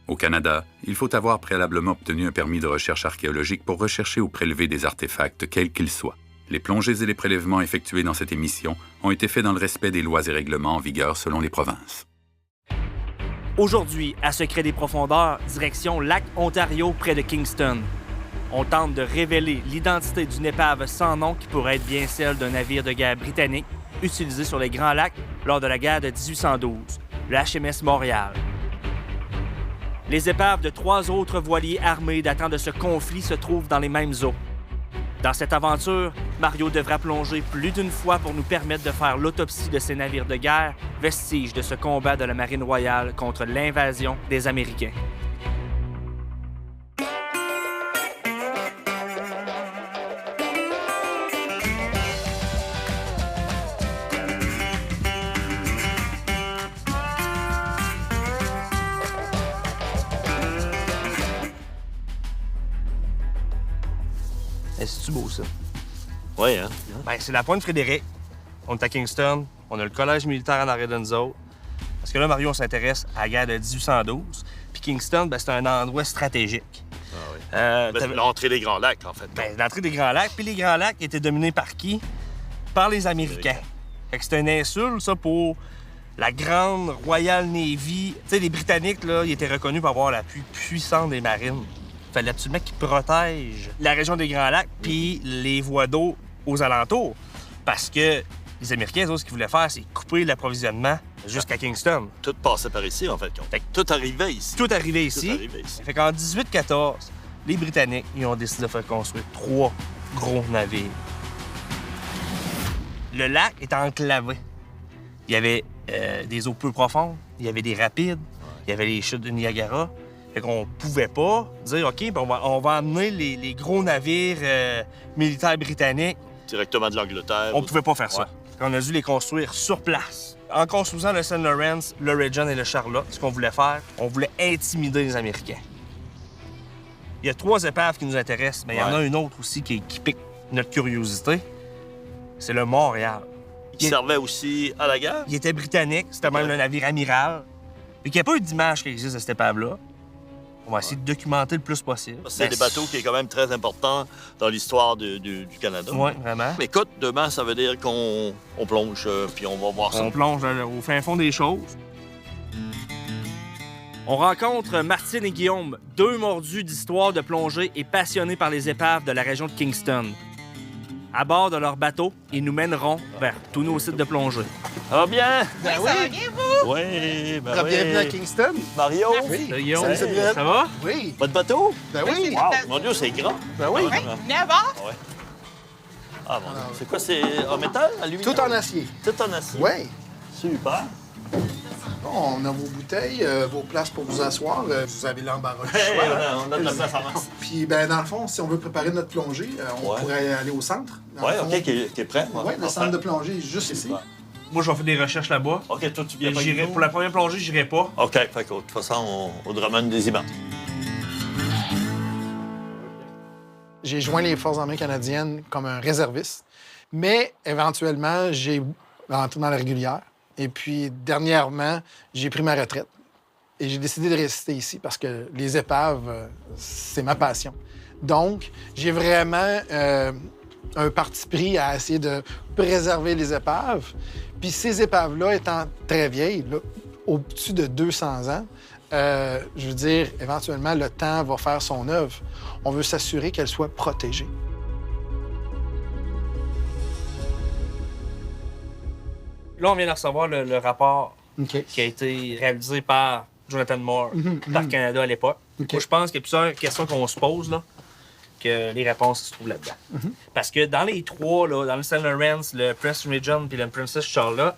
Au Canada, il faut avoir préalablement obtenu un permis de recherche archéologique pour rechercher ou prélever des artefacts, quels qu'ils soient. Les plongées et les prélèvements effectués dans cette émission ont été faits dans le respect des lois et règlements en vigueur selon les provinces. Aujourd'hui, à Secret des profondeurs, direction Lac Ontario près de Kingston. On tente de révéler l'identité d'une épave sans nom qui pourrait être bien celle d'un navire de guerre britannique utilisé sur les Grands Lacs lors de la guerre de 1812, le HMS Montréal. Les épaves de 3 autres voiliers armés datant de ce conflit se trouvent dans les mêmes eaux. Dans cette aventure, Mario devra plonger plus d'une fois pour nous permettre de faire l'autopsie de ces navires de guerre, vestiges de ce combat de la Marine royale contre l'invasion des Américains. C'est-tu beau, ça? Oui, hein? Ben, c'est la Pointe Frédéric. On est à Kingston. On a le collège militaire en arrière de nous autres. Parce que là, Mario, on s'intéresse à la guerre de 1812. Puis Kingston, ben, c'est un endroit stratégique. Ah oui. L'entrée des Grands Lacs, en fait. Ben, l'entrée des Grands Lacs. Puis les Grands Lacs étaient dominés par qui? Par les Américains. Fait que c'est une insulte, ça, pour la grande Royal Navy. Tu sais, les Britanniques, là, ils étaient reconnus pour avoir la plus puissante des marines. Il fallait absolument qu'ils protègent la région des Grands Lacs puis les voies d'eau aux alentours. Parce que les Américains, eux, ce qu'ils voulaient faire, c'est couper l'approvisionnement jusqu'à Kingston. Tout passait par ici, en fait. Tout arrivait ici. Tout arrivait ici. Fait qu'en 1814, les Britanniques, ils ont décidé de faire construire 3 gros navires. Le lac est enclavé. Il y avait des eaux peu profondes, il y avait des rapides, il y avait les chutes de Niagara. Fait qu'on pouvait pas dire, OK, ben on va amener les gros navires militaires britanniques. Directement de l'Angleterre. On pouvait pas faire ça. On a dû les construire sur place. En construisant le St. Lawrence, le Regent et le Charlotte, ce qu'on voulait faire, on voulait intimider les Américains. Il y a 3 épaves qui nous intéressent, mais il y en a une autre aussi qui pique notre curiosité. C'est le Montréal. Il servait aussi à la guerre? Il était britannique, c'était même le navire amiral. Puis qu'il n'y a pas eu d'image qui existe de cette épave-là. On va essayer de documenter le plus possible. C'est des bateaux qui est quand même très important dans l'histoire du Canada. Oui, vraiment. Mais écoute, demain, ça veut dire qu'on plonge, puis on va voir ça. On plonge au fin fond des choses. On rencontre Martine et Guillaume, 2 mordus d'histoire de plongée et passionnés par les épaves de la région de Kingston. À bord de leur bateau, ils nous mèneront vers tous nos sites de plongée. Ça va bien? Ben oui, ça va bien, vous? Oui, ben oui. Bienvenue à Kingston. Mario? Oui. Salut, Guillaume. Salut, Sabrina. Ça va? Oui. Votre bateau? Ben oui. Wow, mon Dieu, c'est grand. Ben oui. Oui, venez à bord. Ouais. Ah bon, c'est quoi, c'est en métal, aluminium? Tout en acier. Tout en acier? Oui. Super. Bon, on a vos bouteilles, vos places pour vous asseoir. Vous avez l'embarras du Hey, choix. on a de la place en masse. Puis, ben, dans le fond, si on veut préparer notre plongée, on pourrait aller au centre. Oui, OK, qui est prêt. Oui, le centre de plongée est juste ici. Ouais. Moi, je vais faire des recherches là-bas. OK, toi, tu viens pas avec nous? Pour la première plongée, j'irai pas. OK, fait que, de toute façon, on te ramène des images. J'ai joint les Forces armées canadiennes comme un réserviste, mais éventuellement, j'ai rentré dans la régulière. Et puis, dernièrement, j'ai pris ma retraite. Et j'ai décidé de rester ici parce que les épaves, c'est ma passion. Donc, j'ai vraiment un parti pris à essayer de préserver les épaves. Puis ces épaves-là étant très vieilles, là, au-dessus de 200 ans, je veux dire, éventuellement, le temps va faire son œuvre. On veut s'assurer qu'elles soient protégées. Là, on vient de recevoir le rapport OK. qui a été réalisé par Jonathan Moore, par Canada à l'époque. OK. Moi, je pense qu'il y a plusieurs questions qu'on se pose, là, que les réponses se trouvent là-dedans. Parce que dans les 3, là, dans le St. Lawrence, le Prince Regent et le Princess Charlotte,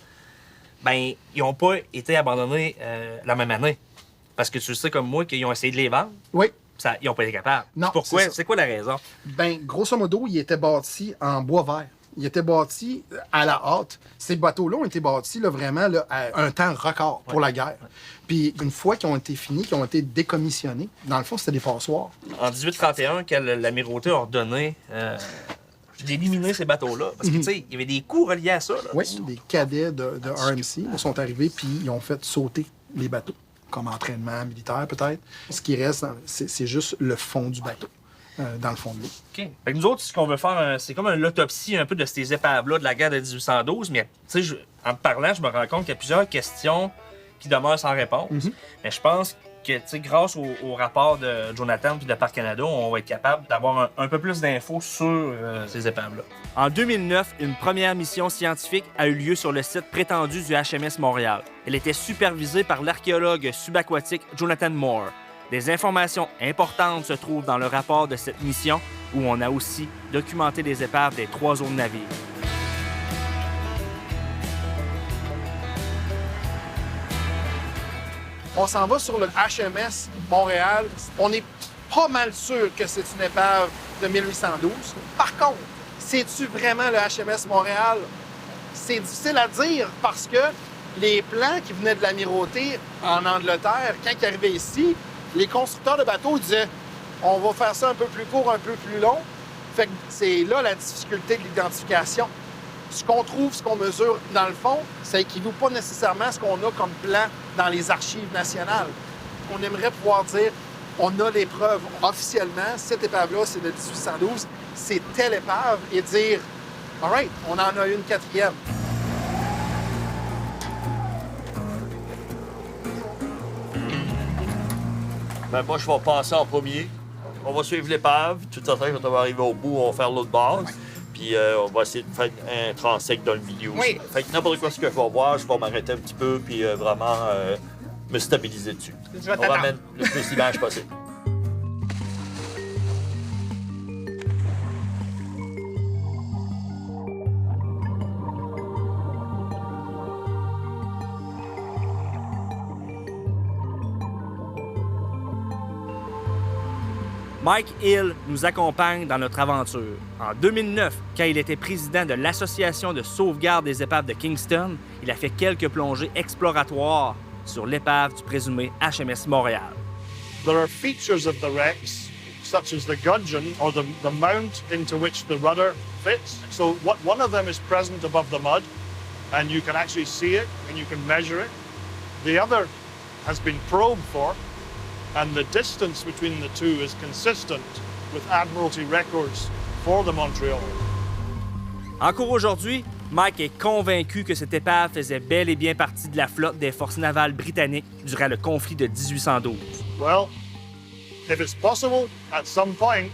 ben, ils n'ont pas été abandonnés la même année. Parce que tu sais comme moi qu'ils ont essayé de les vendre, Oui. ils n'ont pas été capables. Non, Pourquoi? c'est ça. C'est quoi la raison? Bien, grosso modo, il était bâti en bois vert. Il était bâti à la hâte. Ces bateaux-là ont été bâtis là, vraiment là, à un temps record pour la guerre. Puis une fois qu'ils ont été finis, qu'ils ont été décommissionnés, dans le fond, c'était des passoires. En 1831, quand l'amirauté a ordonné d'éliminer ces bateaux-là, parce que, tu sais, il y avait des coûts reliés à ça. Là. Oui, des cadets de RMC là, sont arrivés puis ils ont fait sauter les bateaux. comme entraînement militaire peut-être. Ce qui reste, c'est juste le fond du bateau, dans le fond de l'eau. OK. Fait que nous autres, ce qu'on veut faire, c'est comme l'autopsie un peu de ces épaves-là de la guerre de 1812. Mais en te parlant, je me rends compte qu'il y a plusieurs questions qui demeurent sans réponse. Mais je pense que grâce au rapport de Jonathan et de Parc Canada, on va être capable d'avoir un peu plus d'infos sur ces épaves-là. En 2009, une première mission scientifique a eu lieu sur le site prétendu du HMS Montréal. Elle était supervisée par l'archéologue subaquatique Jonathan Moore. Des informations importantes se trouvent dans le rapport de cette mission, où on a aussi documenté les épaves des 3 autres navires. On s'en va sur le HMS Montréal. On est pas mal sûr que c'est une épave de 1812. Par contre, c'est-tu vraiment le HMS Montréal? C'est difficile à dire parce que les plans qui venaient de l'amirauté en Angleterre, quand ils arrivaient ici, les constructeurs de bateaux disaient « on va faire ça un peu plus court, un peu plus long ». Fait que c'est là la difficulté de l'identification. Ce qu'on trouve, ce qu'on mesure, dans le fond, ça équivaut pas nécessairement à ce qu'on a comme plan dans les archives nationales. On aimerait pouvoir dire, on a les preuves officiellement, cette épave-là, c'est de 1812, c'est telle épave, et dire, all right, on en a une 4e. Ben, moi, je vais passer en premier. On va suivre l'épave. Tout à fait, quand on va arriver au bout, on va faire l'autre base. Puis on va essayer de faire un transect dans le milieu aussi. Oui. Fait que n'importe quoi ce que je vais voir, je vais m'arrêter un petit peu puis vraiment me stabiliser dessus. Je vais On t'attendre. ramène le plus d'image possible. Mike Hill nous accompagne dans notre aventure. En 2009, quand il était président de l'Association de sauvegarde des épaves de Kingston, il a fait quelques plongées exploratoires sur l'épave du présumé HMS Montréal. There are features of the wrecks, such as the gudgeon or the mount into which the rudder fits. So one of them is present above the mud, and you can actually see it and you can measure it. The other has been probed for, and the distance between the two is consistent with Admiralty records for the Montreal. Encore aujourd'hui, Mike est convaincu que cette épave faisait bel et bien partie de la flotte des forces navales britanniques durant le conflit de 1812. Well, if it's possible at some point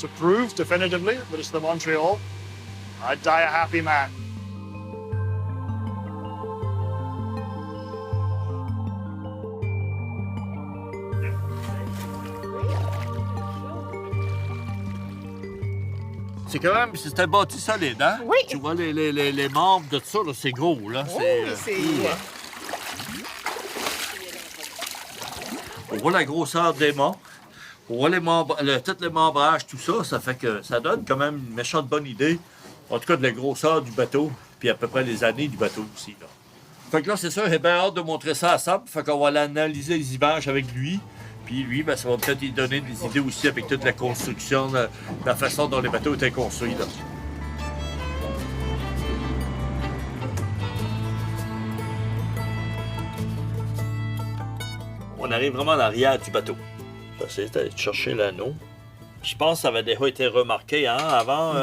to prove definitively that it's the Montreal, I'd die a happy man. C'est quand même, c'est un bâti solide, hein? Oui. Tu vois les membres de ça, là, c'est gros, là. Oui, c'est... On voit la grosseur des mâts. On voit les membres, tout le membrage, tout ça. Ça fait que ça donne quand même une méchante bonne idée. En tout cas, de la grosseur du bateau, puis à peu près les années du bateau aussi, là. Fait que là, c'est ça, j'ai bien hâte de montrer ça à Sam. Fait qu'on va analyser les images avec lui. Puis lui, ben, ça va peut-être lui donner des idées aussi avec toute la construction, la façon dont les bateaux étaient construits, là. On arrive vraiment à l'arrière du bateau. Je vais essayer d'aller chercher l'anneau. Je pense que ça avait déjà été remarqué, hein, avant.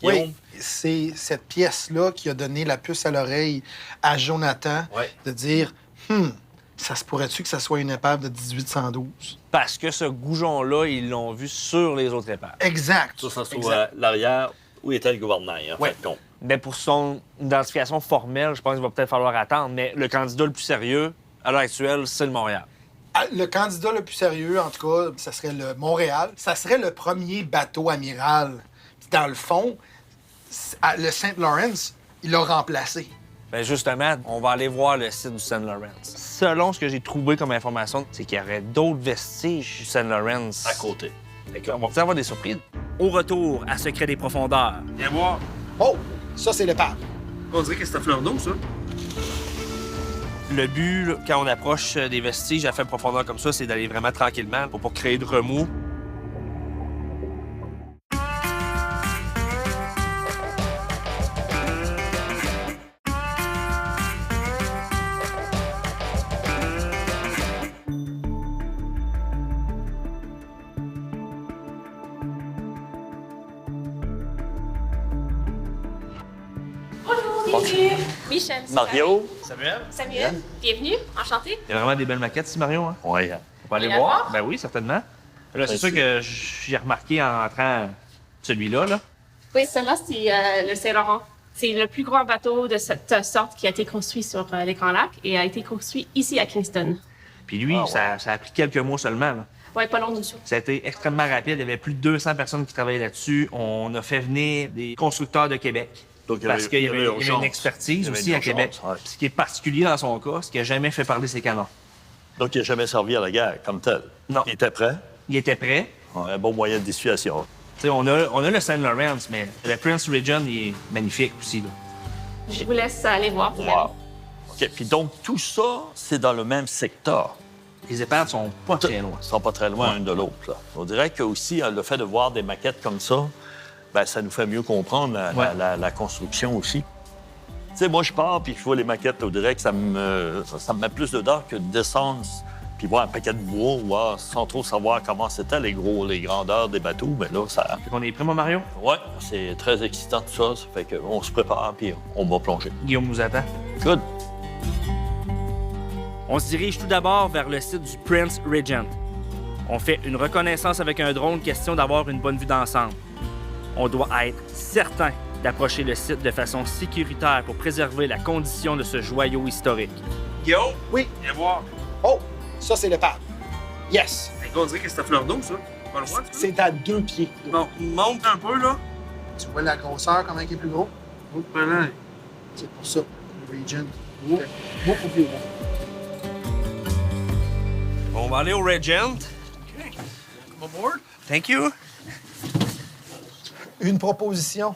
Oui, c'est cette pièce-là qui a donné la puce à l'oreille à Jonathan de dire ça se pourrait-tu que ça soit une épave de 1812? Parce que ce goujon-là, ils l'ont vu sur les autres épaves. Exact. Ça se trouve Exact. à l'arrière où était le gouvernail, en Ouais. fait, compte. Mais pour son identification formelle, je pense qu'il va peut-être falloir attendre. Mais le candidat le plus sérieux, à l'heure actuelle, c'est le Montréal. Ah, le candidat le plus sérieux, en tout cas, ça serait le Montréal. Ça serait le premier bateau amiral. Puis dans le fond, le St. Lawrence, il l'a remplacé. Bien justement, on va aller voir le site du St. Lawrence. Selon ce que j'ai trouvé comme information, c'est qu'il y aurait d'autres vestiges du St. Lawrence. À côté. On va peut-être avoir des surprises. Au retour à Secret des profondeurs. Viens voir. Oh, ça, c'est l'épave. On dirait que c'est ta fleur d'eau, ça. Le but, là, quand on approche des vestiges à faible profondeur comme ça, c'est d'aller vraiment tranquillement pour pas créer de remous. Salut! Michel. Mario. Samuel. Bienvenue. Enchanté. Il y a vraiment des belles maquettes ici, Mario. Hein? Oui. On peut aller On va voir? voir? Ben oui, certainement. Là, c'est Ben, sûr c'est- que j'ai remarqué en entrant celui-là. Là. Oui, celui-là, c'est le Saint-Laurent. C'est le plus grand bateau de cette sorte qui a été construit sur les Grands Lacs et a été construit ici à Kingston. Puis lui, ça a pris quelques mois seulement. Là. Oui, pas long du tout. Ça a été extrêmement rapide. Il y avait plus de 200 personnes qui travaillaient là-dessus. On a fait venir des constructeurs de Québec. Donc, Parce qu'il y avait une urgence. expertise Il y avait aussi une à Québec. urgence, ouais. Ce qui est particulier dans son cas, c'est qu'il n'a jamais fait parler ses canons. Donc, il n'a jamais servi à la guerre comme tel. Non. Il était prêt. Il était prêt. Ouais, un bon moyen de dissuasion. Tu sais, on a le St. Lawrence, mais le Prince Regent, il est magnifique aussi. Là. Je vous laisse aller voir. vous allez. Wow. OK. Puis donc, tout ça, c'est dans le même secteur. Les épaves sont pas très loin. Ils sont pas très loin l'un de l'autre. Là. On dirait que aussi le fait de voir des maquettes comme ça, ben, ça nous fait mieux comprendre la construction aussi. Tu sais, moi, je pars puis je vois les maquettes, on dirait que ça me met plus dedans que de descendre puis voir un paquet de bois, voir, sans trop savoir comment c'était les grandeurs des bateaux. Mais là, ça... Fait qu'on est prêt, mon Mario? Ouais, c'est très excitant tout ça. Ça fait qu'on se prépare puis on va plonger. Guillaume nous attend. Good. On se dirige tout d'abord vers le site du Prince Regent. On fait une reconnaissance avec un drone, question d'avoir une bonne vue d'ensemble. On doit être certain d'approcher le site de façon sécuritaire pour préserver la condition de ce joyau historique. Guillaume? Oui. Viens voir. Oh, ça, c'est l'épave. Yes. On dirait que c'est à fleur d'eau, ça. Pas le droit, C'est à 2 pieds. Bon, monte un peu, là. Tu vois la grosseur, comment il est plus gros? C'est pour ça, le Regent. Beaucoup plus gros. On va aller au Regent. Come aboard. Thank you. Une proposition.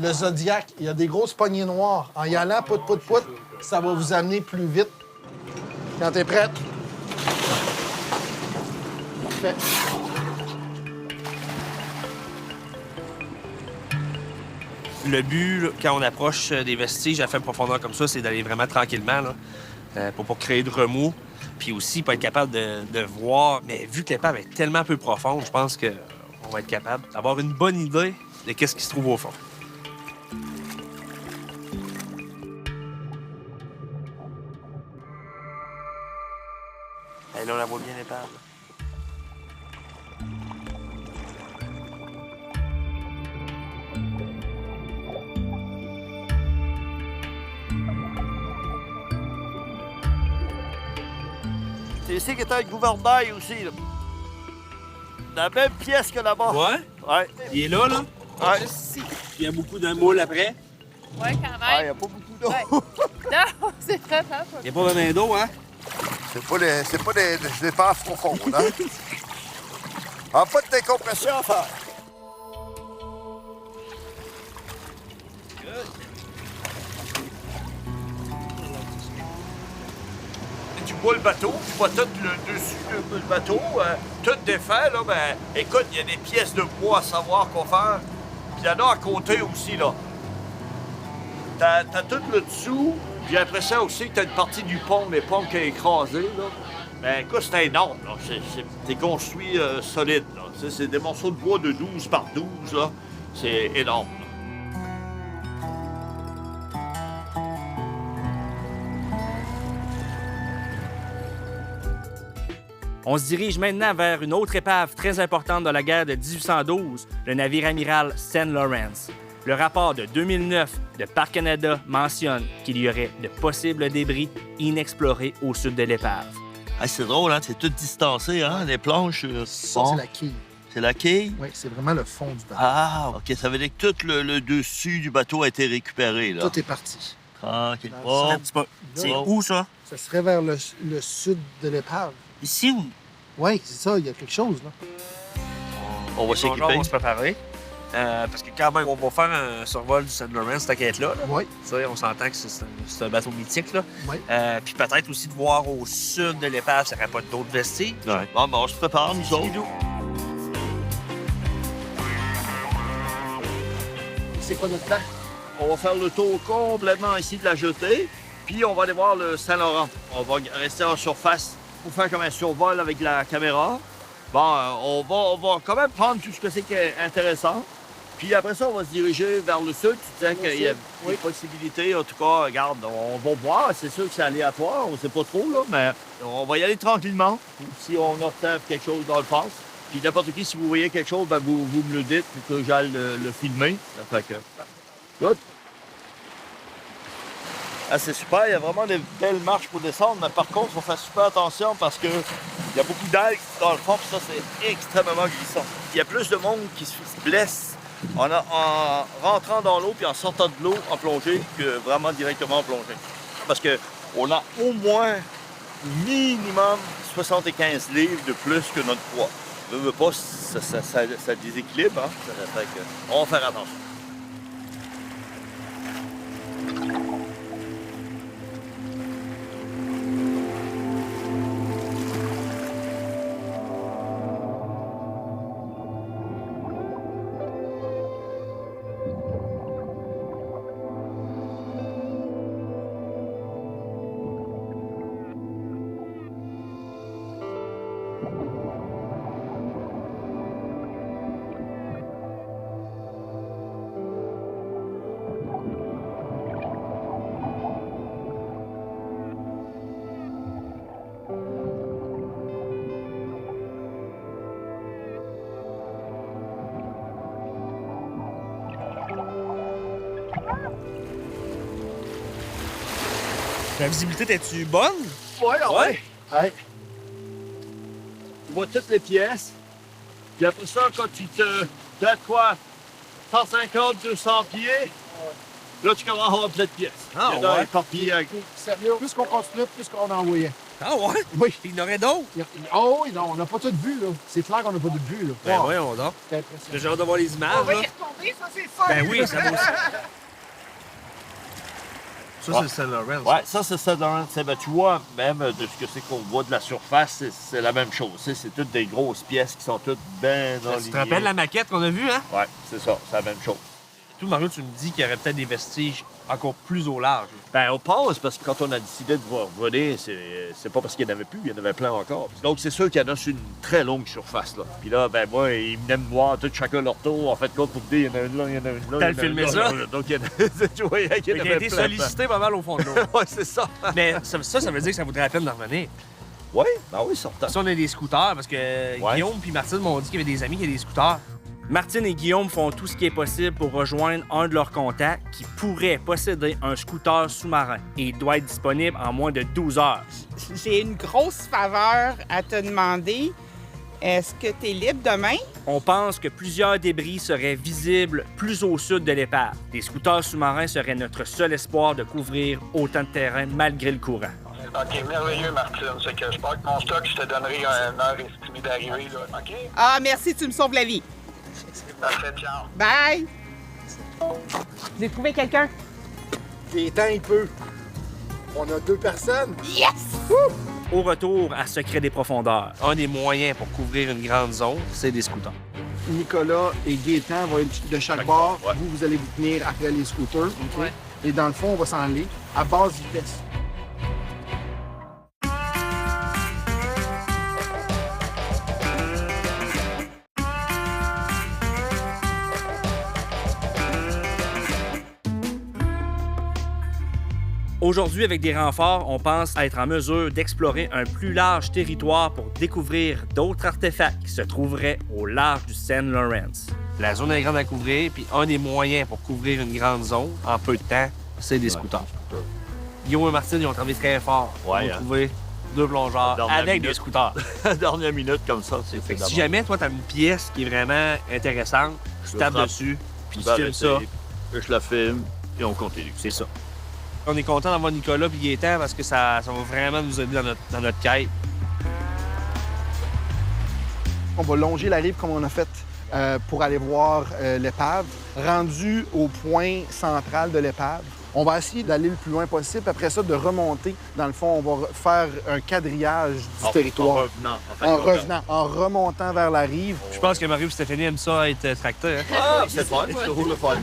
Le Zodiac, il y a des grosses poignées noires. En y allant, pout, pout, pout, ça va vous amener plus vite. Quand t'es prête. Parfait. Le but, là, quand on approche des vestiges à faible profondeur comme ça, c'est d'aller vraiment tranquillement, là, pour pas créer de remous. Puis aussi, pour être capable de voir. Mais vu que l'épave est tellement peu profonde, je pense qu'on va être capable d'avoir une bonne idée de qu'est-ce qui se trouve au fond. Hey, là, on la voit bien, l'épave. C'est ici qu'était le gouvernail aussi. Là. La même pièce que là-bas. Ouais? Ouais. Il est là, là? Ouais. Il y a beaucoup de moules après. Ouais, quand Ah, il même. n'y a pas beaucoup d'eau. Non, c'est vraiment pas. Il n'y a pas vraiment d'eau, hein? C'est pas des épaves profondes, hein? Ah, pas de décompression à faire. Tu vois le bateau, tu vois tout le dessus du bateau, tout défait, là, ben, écoute, il y a des pièces de bois à savoir quoi faire. Puis il y en a à côté aussi, là. T'as tout le dessous, puis après ça aussi, t'as une partie du pont, les ponts qui est écrasé, là. Ben, écoute, c'est énorme, là. C'est construit solide, là. C'est des morceaux de bois de 12 par 12, là. C'est énorme, là. On se dirige maintenant vers une autre épave très importante dans la guerre de 1812, le navire amiral St. Lawrence. Le rapport de 2009 de Parc Canada mentionne qu'il y aurait de possibles débris inexplorés au sud de l'épave. Ah, c'est drôle, hein? C'est tout distancé, hein? Les planches. Ça, c'est la quille. C'est la quille? Oui, c'est vraiment le fond du bateau. Ah, OK. Ça veut dire que tout le dessus du bateau a été récupéré, là. Tout est parti. Tranquille. Là, Oh, C'est Oh. où, ça? Ça serait vers le sud de l'épave. Ici ou? Oui, c'est ça, il y a quelque chose, là. on va Les plongeurs s'équiper. vont se préparer. Parce que quand même, on va faire un survol du St. Lawrence, cette enquête-là. Là. Oui, Tu sais, on s'entend que c'est un bateau mythique. Là. oui. Puis peut-être aussi de voir au sud de l'épave, ça n'y aurait pas d'autres vestiges. Ouais. Bon, ben, on se prépare, nous autres. C'est quoi notre plan? On va faire le tour complètement ici de la jetée, puis on va aller voir le Saint-Laurent. On va rester en surface pour faire comme un survol avec la caméra. Bon, on va quand même prendre tout ce que c'est qui est intéressant. Puis après ça, on va se diriger vers le sud. Tu disais qu'il y a des possibilités. En tout cas, regarde, on va voir. C'est sûr que c'est aléatoire. On ne sait pas trop, là, mais on va y aller tranquillement. Si on observe quelque chose dans le pass. Puis n'importe qui, si vous voyez quelque chose, ben vous me le dites pour que j'aille le filmer. Ça fait que... Good. Ah, c'est super, il y a vraiment des belles marches pour descendre, mais par contre, il faut faire super attention parce que il y a beaucoup d'algues dans le fond, puis ça, c'est extrêmement glissant. Il y a plus de monde qui se blesse en rentrant dans l'eau puis en sortant de l'eau en plongée que vraiment directement en plongée. Parce qu'on a au moins minimum 75 livres de plus que notre poids. Ne veut pas, ça déséquilibre, hein? Ça fait que on va faire attention. La visibilité, t'es-tu bonne? Ouais. Tu vois toutes les pièces. Puis après ça, quand tu te donnes quoi? 150, 200 pieds, là, tu commences à avoir plein de pièces. Ah, Il y en a ouais. éparpillées avec... Sérieux, plus qu'on continue, plus qu'on en envoyait. Ah ouais? Oui. Il y en aurait d'autres? Oh oui, non, on n'a pas tout vu, là. C'est clair qu'on n'a pas tout vu, là. Ben Wow. voyons donc. C'est impressionnant. J'ai hâte de voir les images, là. retomber, ça c'est fun! Ben oui, ça va aussi. Ça, c'est le Saint-Laurent. Ouais, ça, c'est ça. Ben, tu vois, même de ce que c'est qu'on voit de la surface, c'est la même chose. C'est toutes des grosses pièces qui sont toutes bien alignées. Tu te rappelles la maquette qu'on a vue, hein? Ouais, c'est ça. C'est la même chose. Tout, Mario, tu me dis qu'il y aurait peut-être des vestiges encore plus au large. Ben, on passe parce que quand on a décidé de voler, c'est pas parce qu'il n'y en avait plus, il y en avait plein encore. Donc, c'est sûr qu'il y en a sur une très longue surface, là. Puis là, ben, moi, ils venaient me voir tout chacun leur tour. En fait, compte pour me dire, il y en a une là, il y en a une là. T'as le filmé ça? Donc, il y en a... tu voyais qu'il y en Il a avait été plein, sollicité pas mal au fond de l'eau. plein. Ouais, c'est ça. Mais ça veut dire que ça vaudrait la peine de revenir. Oui, ben oui, certain. Si on a des scooters, parce que Guillaume puis Martine m'ont dit qu'il y avait des amis qui avaient des scooters. Martine et Guillaume font tout ce qui est possible pour rejoindre un de leurs contacts qui pourrait posséder un scooter sous-marin. Et il doit être disponible en moins de 12 heures. J'ai une grosse faveur à te demander. Est-ce que tu es libre demain? On pense que plusieurs débris seraient visibles plus au sud de l'épave. Des scooters sous-marins seraient notre seul espoir de couvrir autant de terrain malgré le courant. OK, merveilleux, Martine. C'est que je parle que mon stock, je te donnerai une heure estimée d'arrivée, là. OK? Ah, merci, tu me sauves la vie. Parfait, ciao. Bye! J'ai trouvé quelqu'un. Gaétan, il peut. On a 2 personnes. Yes! Au retour à Secret des profondeurs, un des moyens pour couvrir une grande zone, c'est des scooters. Nicolas et Gaétan vont être de chaque bord. Ouais. Vous allez vous tenir après les scooters. OK? Ouais. Et dans le fond, on va s'en aller à basse vitesse. Aujourd'hui, avec des renforts, on pense être en mesure d'explorer un plus large territoire pour découvrir d'autres artefacts qui se trouveraient au large du Saint-Laurent. La zone est grande à couvrir, puis un des moyens pour couvrir une grande zone en peu de temps, c'est des scooters. Guillaume et Martine, ils ont travaillé très fort pour Ouais, hein. trouver 2 plongeurs Dernière avec minute. des scooters. Dernière minute, comme ça, c'est Fait que si jamais, toi, t'as une pièce qui est vraiment intéressante, tu tapes frappe. dessus, puis tu Ben, filmes ça. Je la filme et on continue. C'est ça. On est content d'avoir Nicolas et Gaétan parce que ça va vraiment nous aider dans notre quête. On va longer la rive comme on a fait pour aller voir l'épave. Rendu au point central de l'épave, on va essayer d'aller le plus loin possible. Après ça, de remonter. Dans le fond, on va faire un quadrillage du territoire. En remontant vers la rive. Je pense que Mario et Stéphanie aiment ça être tracteur. Hein? Ah, c'est fun, c'est toujours le fun.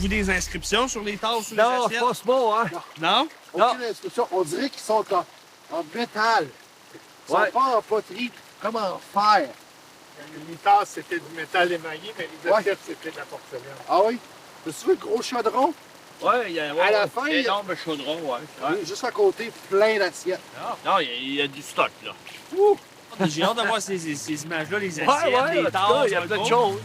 avez-vous des inscriptions sur les tasses ou les Non, assiettes? je pense pas, hein? Non? Aucune inscription. On dirait qu'ils sont en métal. Ils sont pas en poterie, comme en fer. Les tasses, c'était du métal émaillé, mais les assiettes, c'était de la porcelaine. Ah oui? Tu veux le gros chaudron? Ouais, il y a À la fin, il y a énorme chaudron, ouais. juste à côté, plein d'assiettes. Non, il y a du stock, là. J'ai hâte de voir ces images-là, les assiettes, Ouais, les en tout tasses. cas, il y a ça va plein de être beau. choses.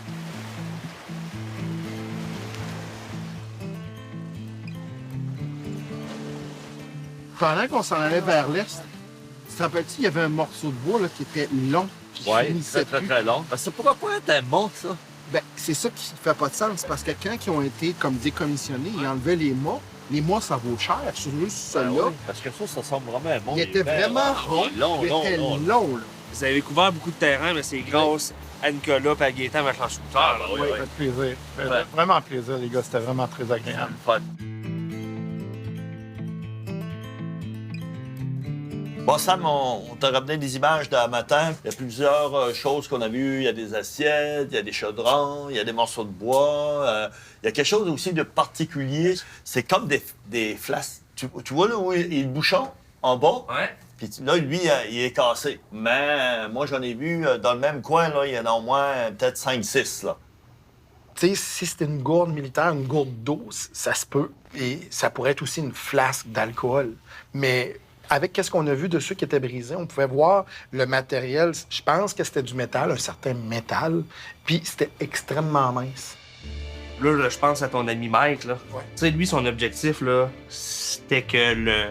Pendant qu'on s'en allait vers l'est, tu te rappelles-tu, il y avait un morceau de bois là, qui était long. Qui Ouais, finissait très, très, plus. très long. Parce que pourquoi pas un mont, ça? Ben, c'est ça qui fait pas de sens, parce que quand ils ont été comme décommissionnés, ils enlevaient les mâts. Les mâts, ça vaut cher sur eux, celui-là. Ouais, parce que ça ressemble vraiment à un mont. Il était vraiment rond, long, il était long. long, là. Vous avez couvert beaucoup de terrain, mais c'est grâce à Nicolas et à Gaétan avec leur scooter. Ah, là. oui, Ça oui. fait plaisir. Ouais. Vraiment plaisir, les gars. C'était vraiment très agréable. Fun. Bon, Sam, on t'a ramené des images de matin. Il y a plusieurs choses qu'on a vues. Il y a des assiettes, il y a des chaudrons, il y a des morceaux de bois. Il y a quelque chose aussi de particulier. C'est comme des flasques. Tu vois là où est le bouchon en bas? Ouais. Puis là, lui, il est cassé. Mais moi, j'en ai vu dans le même coin, là, il y en a au moins peut-être 5-6, là. Tu sais, si c'était une gourde militaire, une gourde d'eau, ça se peut. Et ça pourrait être aussi une flasque d'alcool. Mais avec qu'est-ce qu'on a vu de ceux qui étaient brisés, on pouvait voir le matériel. Je pense que c'était du métal, un certain métal. Puis c'était extrêmement mince. Là, je pense à ton ami Mike, là. Ouais. Tu sais, lui, son objectif, là, c'était que le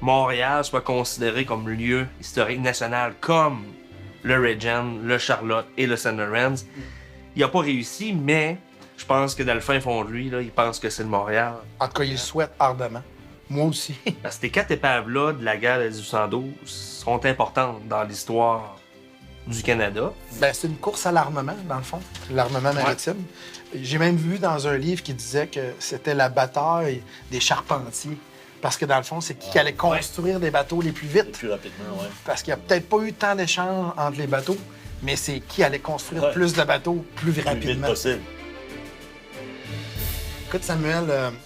Montréal soit considéré comme lieu historique national, comme le Regent, le Charlotte et le St. Lawrence. Il a pas réussi, mais je pense que dans le fin fond de lui, là, il pense que c'est le Montréal. En tout cas, il le souhaite ardemment. Moi aussi. Parce que ces 4 épaves-là de la guerre de 1812 sont importantes dans l'histoire du Canada. Ben, c'est une course à l'armement, dans le fond, l'armement maritime. J'ai même vu dans un livre qui disait que c'était la bataille des charpentiers. Parce que dans le fond, c'est qui allait construire des bateaux les plus vite. Plus rapidement, oui. Parce qu'il n'y a peut-être pas eu tant d'échanges entre les bateaux, mais c'est qui allait construire plus de bateaux plus Le plus vite rapidement. possible. Écoute, Samuel,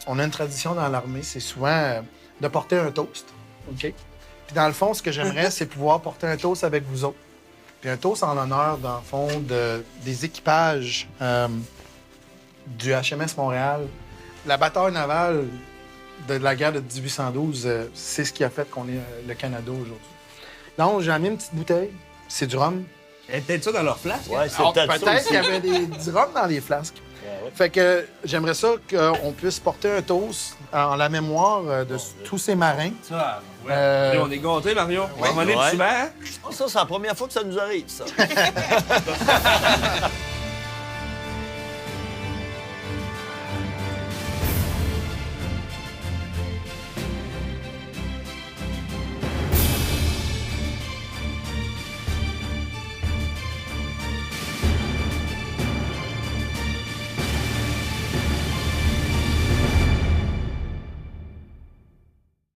on a une tradition dans l'armée, c'est souvent de porter un toast. OK? Puis dans le fond, ce que j'aimerais, c'est pouvoir porter un toast avec vous autres. Puis un toast en l'honneur, dans le fond, des équipages du HMS Montréal. La bataille navale de la guerre de 1812, c'est ce qui a fait qu'on est le Canada aujourd'hui. Donc, j'ai amené une petite bouteille. C'est du rhum. Il y a peut-être ça dans leur flasque. Ouais, c'est Alors, peut-être ça peut-être aussi. qu'il y avait du rhum dans les flasques. Ouais. Fait que j'aimerais ça qu'on puisse porter un toast en la mémoire de tous ces marins. Ça, ouais. Euh, Là, on est gâtés, Mario. On va en aller Ouais. souvent. Ça, c'est la première fois que ça nous arrive, ça.